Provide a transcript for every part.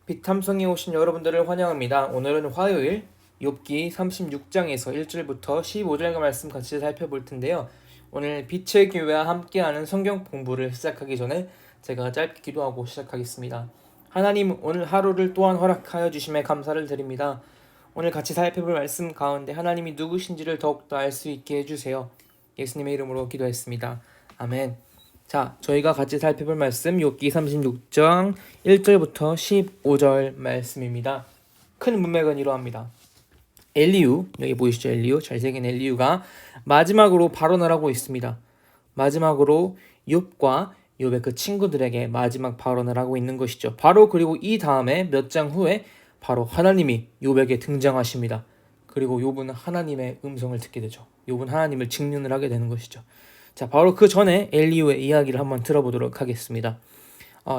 빛탐성에 오신 여러분들을 환영합니다. 오늘은 화요일 욥기 36장에서 1절부터 15절의 말씀 같이 살펴볼 텐데요. 오늘 빛의 교회와 함께하는 성경 공부를 시작하기 전에 제가 짧게 기도하고 시작하겠습니다. 하나님, 오늘 하루를 또한 허락하여 주심에 감사를 드립니다. 오늘 같이 살펴볼 말씀 가운데 하나님이 누구신지를 더욱더 알 수 있게 해주세요. 예수님의 이름으로 기도했습니다. 아멘. 자, 저희가 같이 살펴볼 말씀 욥기 36장 1절부터 15절 말씀입니다. 큰 문맥은 이러합니다. 엘리후, 여기 보이시죠? 엘리후, 잘생긴 엘리후가 마지막으로 발언을 하고 있습니다. 마지막으로 욥과 욥의 그 친구들에게 마지막 발언을 하고 있는 것이죠. 바로 그리고 이 다음에 몇 장 후에 바로 하나님이 욥에게 등장하십니다. 그리고 욥은 하나님의 음성을 듣게 되죠. 욥은 하나님을 직면을 하게 되는 것이죠. 자, 바로 그 전에 엘리후의 이야기를 한번 들어보도록 하겠습니다.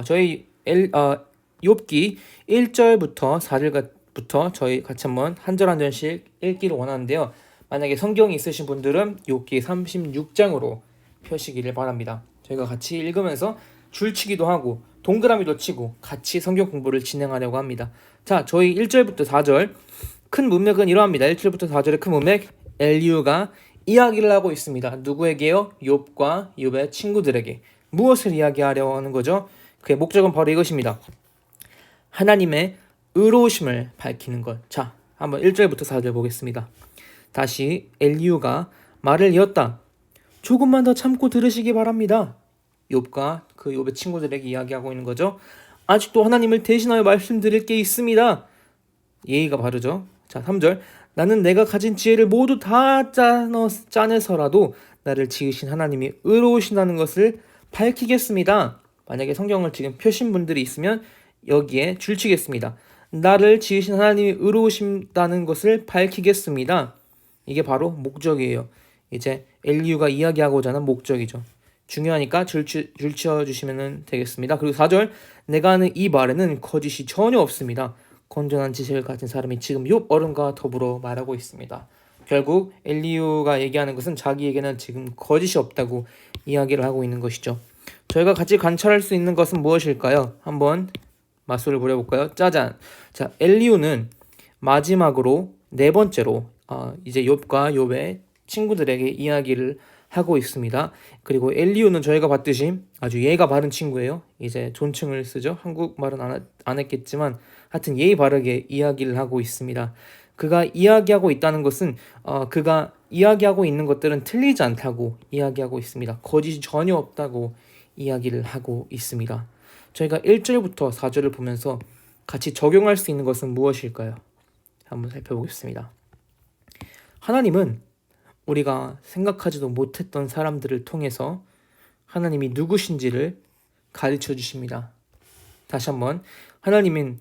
저희 욥기 1절부터 4절부터 저희 같이 한번 한 절 한 절씩 읽기를 원하는데요. 만약에 성경이 있으신 분들은 욥기 36장으로 펴시기를 바랍니다. 저희가 같이 읽으면서 줄치기도 하고 동그라미도 치고 같이 성경 공부를 진행하려고 합니다. 자, 저희 1절부터 4절 큰 문맥은 이러합니다. 1절부터 4절의 큰 문맥, 엘리후가 이야기를 하고 있습니다. 누구에게요? 욥과 욥의 친구들에게. 무엇을 이야기하려고 하는 거죠? 그의 목적은 바로 이것입니다. 하나님의 의로우심을 밝히는 것. 자, 한번 1절부터 4절 보겠습니다. 다시 엘리후가 말을 이었다. 조금만 더 참고 들으시기 바랍니다. 욥과 그 욥의 친구들에게 이야기하고 있는 거죠. 아직도 하나님을 대신하여 말씀드릴 게 있습니다. 예의가 바르죠. 자, 3절. 나는 내가 가진 지혜를 모두 다 짜내서라도 나를 지으신 하나님이 의로우신다는 것을 밝히겠습니다. 만약에 성경을 지금 펴신 분들이 있으면 여기에 줄치겠습니다. 나를 지으신 하나님이 의로우신다는 것을 밝히겠습니다. 이게 바로 목적이에요. 이제 엘리후가 이야기하고자 하는 목적이죠. 중요하니까 줄치어 주시면 되겠습니다. 그리고 4절. 내가 하는 이 말에는 거짓이 전혀 없습니다. 건전한 지식을 가진 사람이 지금 욥 어른과 더불어 말하고 있습니다. 결국 엘리후가 얘기하는 것은 자기에게는 지금 거짓이 없다고 이야기를 하고 있는 것이죠. 저희가 같이 관찰할 수 있는 것은 무엇일까요? 한번 맞소를 부려볼까요? 짜잔! 자, 엘리후는 마지막으로 네 번째로 이제 욥과 욥의 친구들에게 이야기를 하고 있습니다. 그리고 엘리후는 저희가 봤듯이 아주 예의가 바른 친구예요. 이제 존칭을 쓰죠. 한국말은 안 했겠지만 하여튼 예의 바르게 이야기를 하고 있습니다. 그가 이야기하고 있다는 것은 그가 이야기하고 있는 것들은 틀리지 않다고 이야기하고 있습니다. 거짓이 전혀 없다고 이야기를 하고 있습니다. 저희가 1절부터 4절을 보면서 같이 적용할 수 있는 것은 무엇일까요? 한번 살펴보겠습니다. 하나님은 우리가 생각하지도 못했던 사람들을 통해서 하나님이 누구신지를 가르쳐 주십니다. 다시 한번, 하나님은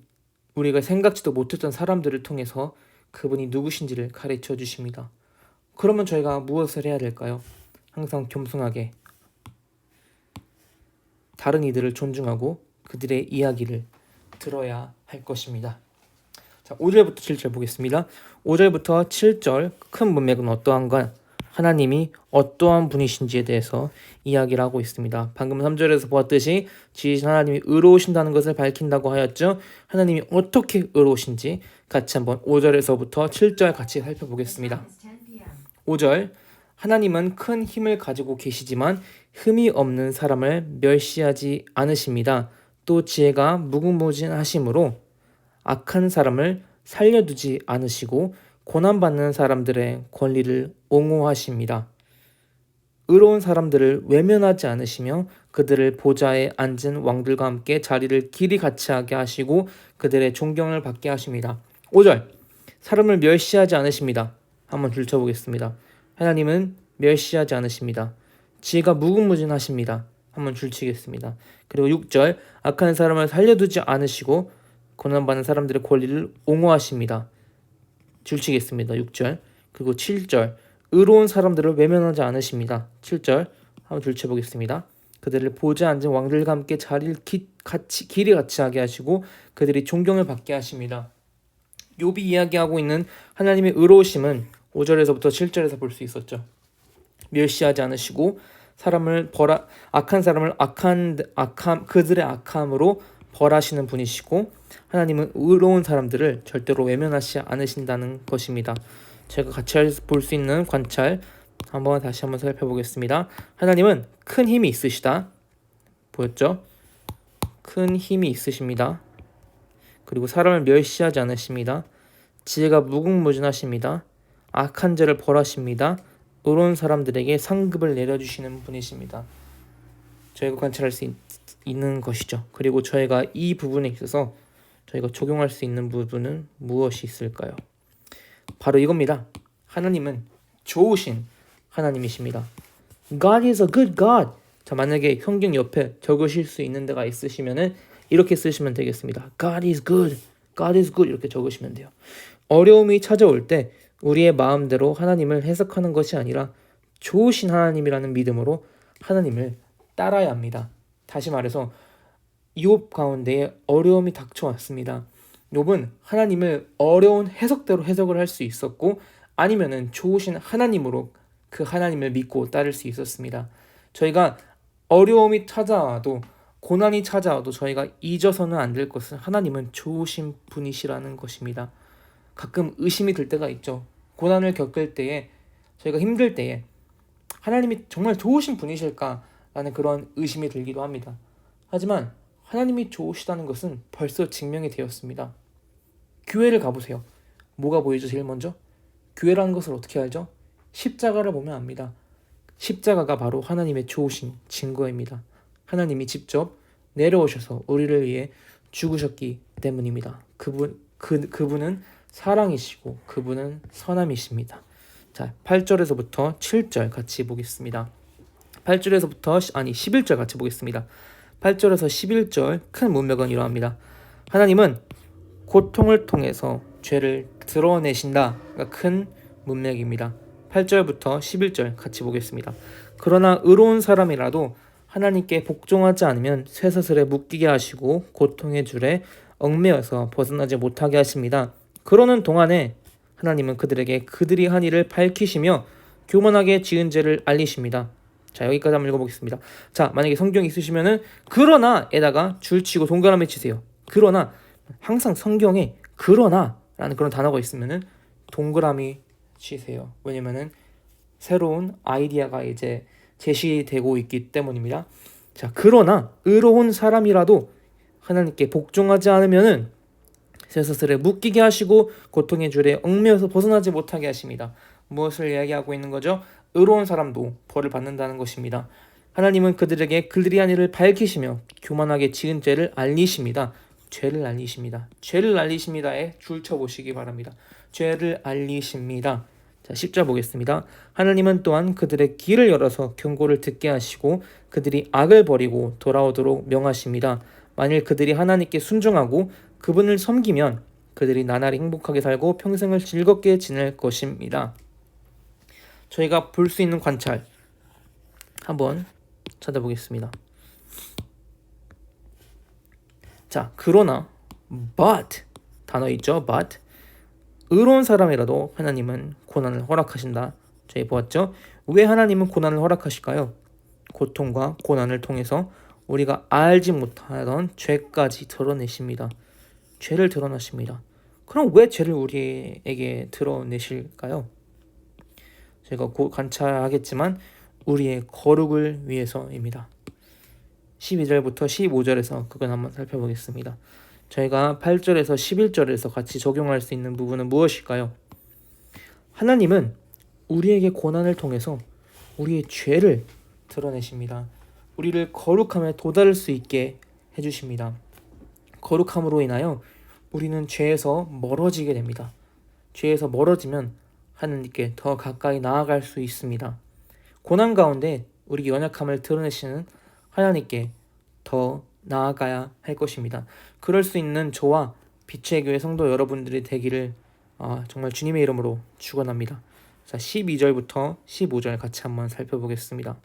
우리가 생각지도 못했던 사람들을 통해서 그분이 누구신지를 가르쳐 주십니다. 그러면 저희가 무엇을 해야 될까요? 항상 겸손하게 다른 이들을 존중하고 그들의 이야기를 들어야 할 것입니다. 자, 5절부터 7절 보겠습니다. 5절부터 7절 큰 문맥은 어떠한가? 하나님이 어떠한 분이신지에 대해서 이야기를 하고 있습니다. 방금 3절에서 보았듯이 지으신 하나님이 의로우신다는 것을 밝힌다고 하였죠. 하나님이 어떻게 의로우신지 같이 한번 5절에서부터 7절 같이 살펴보겠습니다. 5절. 하나님은 큰 힘을 가지고 계시지만 흠이 없는 사람을 멸시하지 않으십니다. 또 지혜가 무궁무진하심으로 악한 사람을 살려두지 않으시고 고난받는 사람들의 권리를 옹호하십니다. 의로운 사람들을 외면하지 않으시며 그들을 보좌에 앉은 왕들과 함께 자리를 길이 같이 하게 하시고 그들의 존경을 받게 하십니다. 5절. 사람을 멸시하지 않으십니다. 한번 줄쳐보겠습니다. 하나님은 멸시하지 않으십니다. 지혜가 무궁무진하십니다. 한번 줄치겠습니다. 그리고 6절. 악한 사람을 살려두지 않으시고 고난받는 사람들의 권리를 옹호하십니다. 줄치겠습니다. 6절. 그리고 7절. 의로운 사람들을 외면하지 않으십니다. 7절. 한번 줄쳐보겠습니다. 그들을 보좌에 앉은 왕들과 함께 자리를 길이 같이 하게 하시고 그들이 존경을 받게 하십니다. 욥이 이야기하고 있는 하나님의 의로우심은 5절에서부터 7절에서 볼 수 있었죠. 멸시하지 않으시고 악한 사람을 그들의 악함으로 벌하시는 분이시고 하나님은 의로운 사람들을 절대로 외면하지 않으신다는 것입니다. 제가 같이 볼 수 있는 관찰 다시 한번 살펴보겠습니다. 하나님은 큰 힘이 있으시다. 보였죠? 큰 힘이 있으십니다. 그리고 사람을 멸시하지 않으십니다. 지혜가 무궁무진하십니다. 악한 죄를 벌하십니다. 의로운 사람들에게 상급을 내려주시는 분이십니다. 저희가 관찰할 수 있는 것이죠. 그리고 저희가 이 부분에 있어서 저희가 적용할 수 있는 부분은 무엇이 있을까요? 바로 이겁니다. 하나님은 좋으신 하나님이십니다. God is a good God. 자, 만약에 성경 옆에 적으실 수 있는 데가 있으시면은 이렇게 쓰시면 되겠습니다. God is good. God is good 이렇게 적으시면 돼요. 어려움이 찾아올 때 우리의 마음대로 하나님을 해석하는 것이 아니라 좋으신 하나님이라는 믿음으로 하나님을 따라야 합니다. 다시 말해서 욥 가운데에 어려움이 닥쳐왔습니다. 욥은 하나님을 어려운 해석대로 해석을 할 수 있었고 아니면은 좋으신 하나님으로 그 하나님을 믿고 따를 수 있었습니다. 저희가 어려움이 찾아와도 고난이 찾아와도 저희가 잊어서는 안 될 것은 하나님은 좋으신 분이시라는 것입니다. 가끔 의심이 들 때가 있죠. 고난을 겪을 때에 저희가 힘들 때에 하나님이 정말 좋으신 분이실까라는 그런 의심이 들기도 합니다. 하지만 하나님이 좋으시다는 것은 벌써 증명이 되었습니다. 교회를 가보세요. 뭐가 보이죠? 제일 먼저? 교회라는 것을 어떻게 알죠? 십자가를 보면 압니다. 십자가가 바로 하나님의 좋으신 증거입니다. 하나님이 직접 내려오셔서 우리를 위해 죽으셨기 때문입니다. 그분은 사랑이시고 그분은 선함이십니다. 자, 8절에서부터 7절 같이 보겠습니다. 11절 같이 보겠습니다. 8절에서 11절 큰 문맥은 이러합니다. 하나님은 고통을 통해서 죄를 드러내신다가 큰 문맥입니다. 8절부터 11절 같이 보겠습니다. 그러나 의로운 사람이라도 하나님께 복종하지 않으면 쇠사슬에 묶이게 하시고 고통의 줄에 얽매여서 벗어나지 못하게 하십니다. 그러는 동안에 하나님은 그들에게 그들이 한 일을 밝히시며 교만하게 지은 죄를 알리십니다. 자, 여기까지 한번 읽어보겠습니다. 자, 만약에 성경 있으시면은 그러나에다가 줄치고 동그라미 치세요. 그러나 항상 성경에 그러나라는 그런 단어가 있으면은 동그라미 치세요. 왜냐면은 새로운 아이디어가 이제 제시되고 있기 때문입니다. 자, 그러나 의로운 사람이라도 하나님께 복종하지 않으면은 쇠사슬에 묶이게 하시고 고통의 줄에 얽매여서 벗어나지 못하게 하십니다. 무엇을 이야기하고 있는 거죠? 의로운 사람도 벌을 받는다는 것입니다. 하나님은 그들에게 그들이 한 일을 밝히시며 교만하게 지은 죄를 알리십니다. 죄를 알리십니다에 줄 쳐보시기 바랍니다. 죄를 알리십니다. 자, 10절 보겠습니다. 하나님은 또한 그들의 귀를 열어서 경고를 듣게 하시고 그들이 악을 버리고 돌아오도록 명하십니다. 만일 그들이 하나님께 순종하고 그분을 섬기면 그들이 나날이 행복하게 살고 평생을 즐겁게 지낼 것입니다. 저희가 볼 수 있는 관찰 한번 찾아보겠습니다. 자, 그러나 but 단어 있죠? but 의로운 사람이라도 하나님은 고난을 허락하신다. 저희 보았죠? 왜 하나님은 고난을 허락하실까요? 고통과 고난을 통해서 우리가 알지 못하던 죄까지 드러내십니다. 죄를 드러나십니다. 그럼 왜 죄를 우리에게 드러내실까요? 제가 곧 관찰하겠지만 우리의 거룩을 위해서입니다. 12절부터 15절에서 그건 한번 살펴보겠습니다. 저희가 8절에서 11절에서 같이 적용할 수 있는 부분은 무엇일까요? 하나님은 우리에게 고난을 통해서 우리의 죄를 드러내십니다. 우리를 거룩함에 도달할 수 있게 해주십니다. 거룩함으로 인하여 우리는 죄에서 멀어지게 됩니다. 죄에서 멀어지면 하나님께 더 가까이 나아갈 수 있습니다. 고난 가운데 우리 연약함을 드러내시는 하나님께 더 나아가야 할 것입니다. 그럴 수 있는 저와 빛의 교회 성도 여러분들이 되기를 정말 주님의 이름으로 축원합니다. 자, 12절부터 15절 같이 한번 살펴보겠습니다.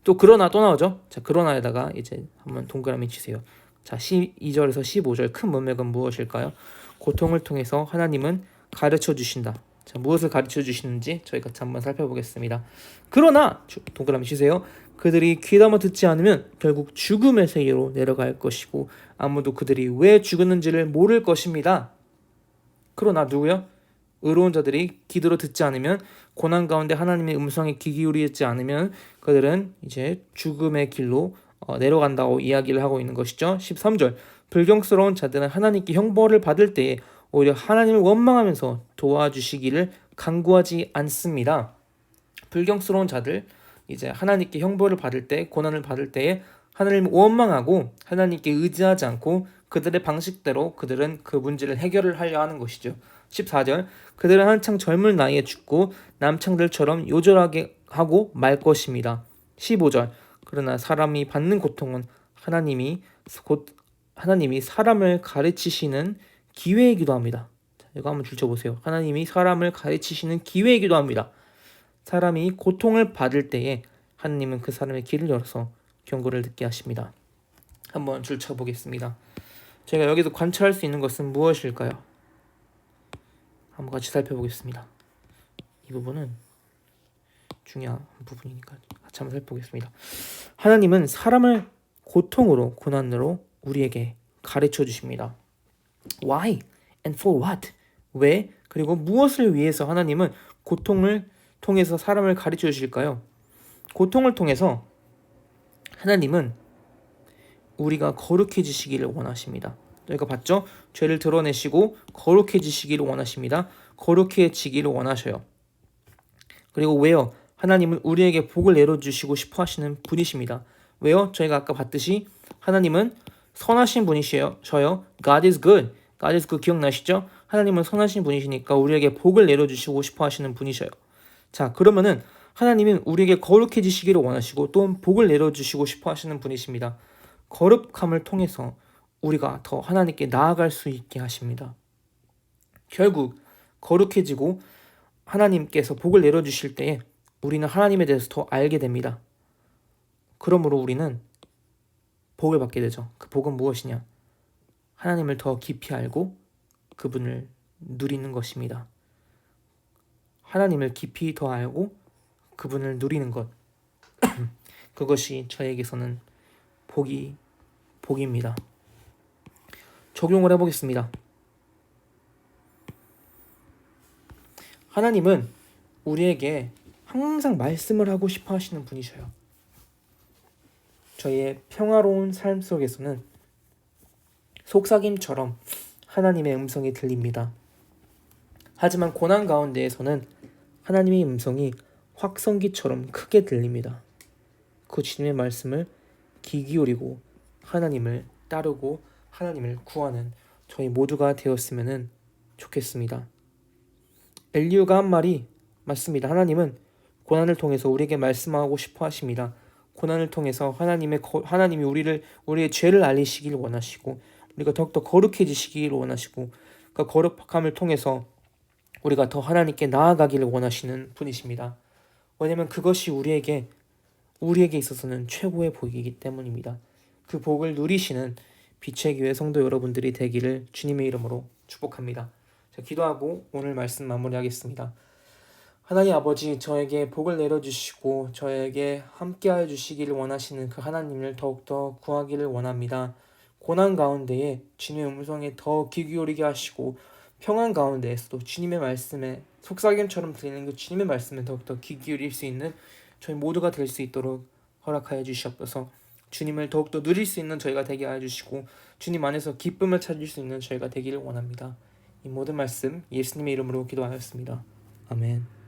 또 그러나 또 나오죠. 자, 그러나에다가 이제 한번 동그라미 치세요. 자, 12절에서 15절 큰 문맥은 무엇일까요? 고통을 통해서 하나님은 가르쳐 주신다. 자, 무엇을 가르쳐 주시는지 저희 같이 한번 살펴보겠습니다. 그러나 동그라미 치세요. 그들이 귀담아 듣지 않으면 결국 죽음의 세계로 내려갈 것이고 아무도 그들이 왜 죽었는지를 모를 것입니다. 그러나 누구요? 의로운 자들이 기도로 듣지 않으면 고난 가운데 하나님의 음성에 귀 기울이지 않으면 그들은 이제 죽음의 길로 내려간다고 이야기를 하고 있는 것이죠. 13절 불경스러운 자들은 하나님께 형벌을 받을 때에 오히려 하나님을 원망하면서 도와주시기를 간구하지 않습니다. 불경스러운 자들 이제 하나님께 형벌을 받을 때 고난을 받을 때에 하나님을 원망하고 하나님께 의지하지 않고 그들의 방식대로 그들은 그 문제를 해결을 하려 하는 것이죠. 14절 그들은 한창 젊은 나이에 죽고 남창들처럼 요절하게 하고 말 것입니다. 15절 그러나 사람이 받는 고통은 하나님이 사람을 가르치시는 기회이기도 합니다. 자, 이거 한번 줄쳐보세요. 하나님이 사람을 가르치시는 기회이기도 합니다. 사람이 고통을 받을 때에 하나님은 그 사람의 길을 열어서 경고를 듣게 하십니다. 한번 줄쳐보겠습니다. 제가 여기서 관찰할 수 있는 것은 무엇일까요? 한번 같이 살펴보겠습니다. 이 부분은 중요한 부분이니까 같이 한번 살펴보겠습니다. 하나님은 사람을 고통으로 고난으로 우리에게 가르쳐 주십니다. Why and for what? 왜? 그리고 무엇을 위해서 하나님은 고통을 통해서 사람을 가르쳐 주실까요? 고통을 통해서 하나님은 우리가 거룩해지시기를 원하십니다. 저희가 봤죠? 죄를 드러내시고 거룩해지시기를 원하십니다. 거룩해지기를 원하셔요. 그리고 왜요? 하나님은 우리에게 복을 내려주시고 싶어 하시는 분이십니다. 왜요? 저희가 아까 봤듯이 하나님은 선하신 분이셔요. God is good. God is good 기억나시죠? 하나님은 선하신 분이시니까 우리에게 복을 내려주시고 싶어 하시는 분이셔요. 자, 그러면은 하나님은 우리에게 거룩해지시기를 원하시고 또 복을 내려주시고 싶어 하시는 분이십니다. 거룩함을 통해서 우리가 더 하나님께 나아갈 수 있게 하십니다. 결국 거룩해지고 하나님께서 복을 내려주실 때에 우리는 하나님에 대해서 더 알게 됩니다. 그러므로 우리는 복을 받게 되죠. 그 복은 무엇이냐? 하나님을 더 깊이 알고 그분을 누리는 것입니다. 하나님을 깊이 더 알고 그분을 누리는 것. 그것이 저에게서는 복입니다. 적용을 해보겠습니다. 하나님은 우리에게 항상 말씀을 하고 싶어 하시는 분이셔요. 저희의 평화로운 삶 속에서는 속삭임처럼 하나님의 음성이 들립니다. 하지만 고난 가운데에서는 하나님의 음성이 확성기처럼 크게 들립니다. 그 주님의 말씀을 귀 기울이고 하나님을 따르고 하나님을 구하는 저희 모두가 되었으면 좋겠습니다. 엘리후가 한 말이 맞습니다. 하나님은 고난을 통해서 우리에게 말씀하고 싶어 하십니다. 고난을 통해서 하나님이 우리의 죄를 알리시길 원하시고 우리가 더욱더 거룩해지시기를 원하시고 그 거룩함을 통해서 우리가 더 하나님께 나아가기를 원하시는 분이십니다. 왜냐하면 그것이 우리에게 있어서는 최고의 복이기 때문입니다. 그 복을 누리시는 빛의 교회 성도 여러분들이 되기를 주님의 이름으로 축복합니다. 자, 기도하고 오늘 말씀 마무리하겠습니다. 하나님 아버지, 저에게 복을 내려주시고 저에게 함께하여 주시기를 원하시는 그 하나님을 더욱더 구하기를 원합니다. 고난 가운데에 주님의 음성에 더 귀 기울이게 하시고 평안 가운데에서도 주님의 말씀에 속삭임처럼 들리는 그 주님의 말씀에 더욱더 귀 기울일 수 있는 저희 모두가 될 수 있도록 허락하여 주시옵소서. 주님을 더욱더 누릴 수 있는 저희가 되게 하여 주시고 주님 안에서 기쁨을 찾을 수 있는 저희가 되기를 원합니다. 이 모든 말씀 예수님의 이름으로 기도하였습니다. 아멘.